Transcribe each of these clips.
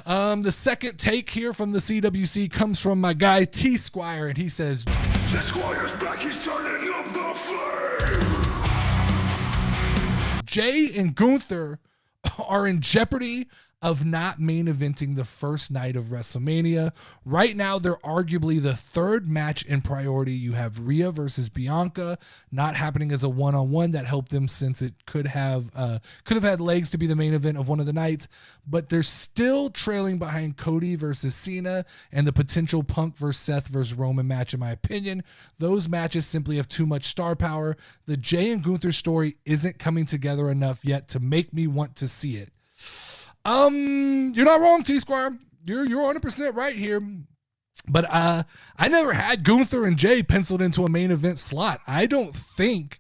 The second take here from the CWC comes from my guy T Squire, and he says, The Squire's back, he's turning up the flame. Jay and Gunther are in jeopardy of not main eventing the first night of WrestleMania. Right now, they're arguably the third match in priority. You have Rhea versus Bianca not happening as a one-on-one. That helped them since it could have had legs to be the main event of one of the nights, but they're still trailing behind Cody versus Cena and the potential Punk versus Seth versus Roman match, in my opinion. Those matches simply have too much star power. The Jay and Gunther story isn't coming together enough yet to make me want to see it. You're not wrong, T Squire. You're 100% right here. But I never had Gunther and Jay penciled into a main event slot. I don't think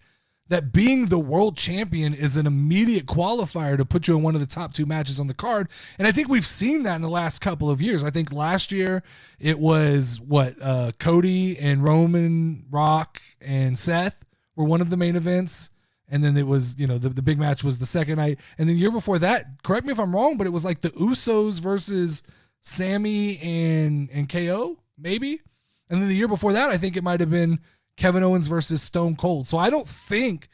that being the world champion is an immediate qualifier to put you in one of the top two matches on the card. And I think we've seen that in the last couple of years. I think last year it was Cody and Roman, Rock and Seth were one of the main events. And then it was, the big match was the second night. And then the year before that, correct me if I'm wrong, but it was like the Usos versus Sammy and KO, maybe. And then the year before that, I think it might have been Kevin Owens versus Stone Cold. So I don't think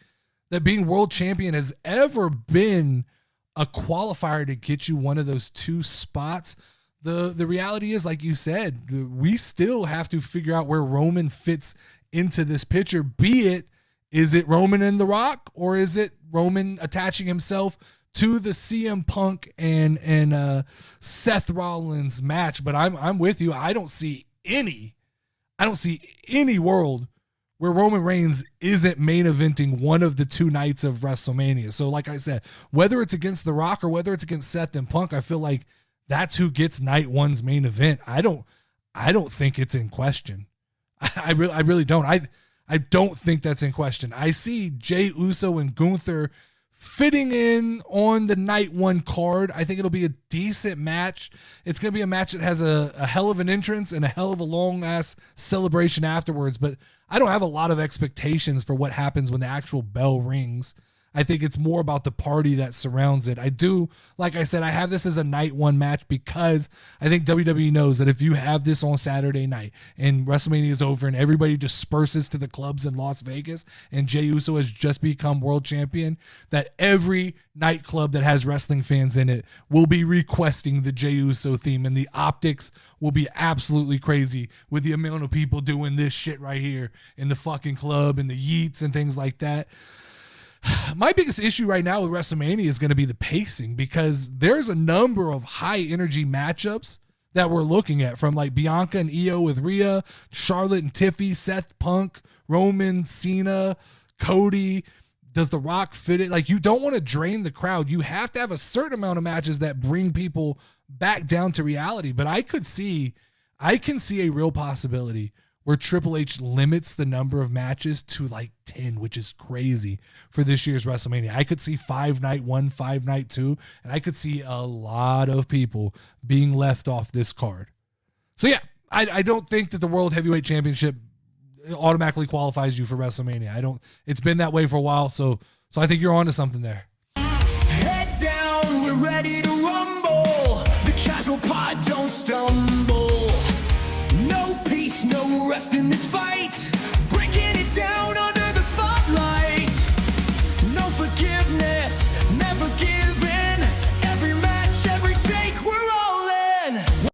that being world champion has ever been a qualifier to get you one of those two spots. The reality is, like you said, we still have to figure out where Roman fits into this picture, be it, is it Roman and The Rock, or is it Roman attaching himself to the CM Punk and Seth Rollins match? But I'm with you. I don't see any world where Roman Reigns isn't main eventing one of the two nights of WrestleMania. So like I said, whether it's against The Rock or whether it's against Seth and Punk, I feel like that's who gets night one's main event. I don't think it's in question. I really don't. I don't think that's in question. I see Jey Uso and Gunther fitting in on the night one card. I think it'll be a decent match. It's going to be a match that has a hell of an entrance and a hell of a long-ass celebration afterwards, but I don't have a lot of expectations for what happens when the actual bell rings. I think it's more about the party that surrounds it. I do, like I said, I have this as a night one match because I think WWE knows that if you have this on Saturday night and WrestleMania is over and everybody disperses to the clubs in Las Vegas and Jey Uso has just become world champion, that every nightclub that has wrestling fans in it will be requesting the Jey Uso theme, and the optics will be absolutely crazy with the amount of people doing this shit right here in the fucking club and the yeets and things like that. My biggest issue right now with WrestleMania is going to be the pacing, because there's a number of high energy matchups that we're looking at, from like Bianca and Io with Rhea, Charlotte and Tiffy, Seth Punk, Roman, Cena, Cody. Does The Rock fit it? Like, you don't want to drain the crowd. You have to have a certain amount of matches that bring people back down to reality. But I can see a real possibility where Triple H limits the number of matches to like 10, which is crazy for this year's WrestleMania. I could see 5 night 1, 5 night 2, and I could see a lot of people being left off this card. So yeah, I don't think that the World Heavyweight Championship automatically qualifies you for WrestleMania. It's been that way for a while, so I think you're onto something there. Head down, we're ready to rumble. The casual pod don't stumble. No peace, no rest in this fight. Breaking it down on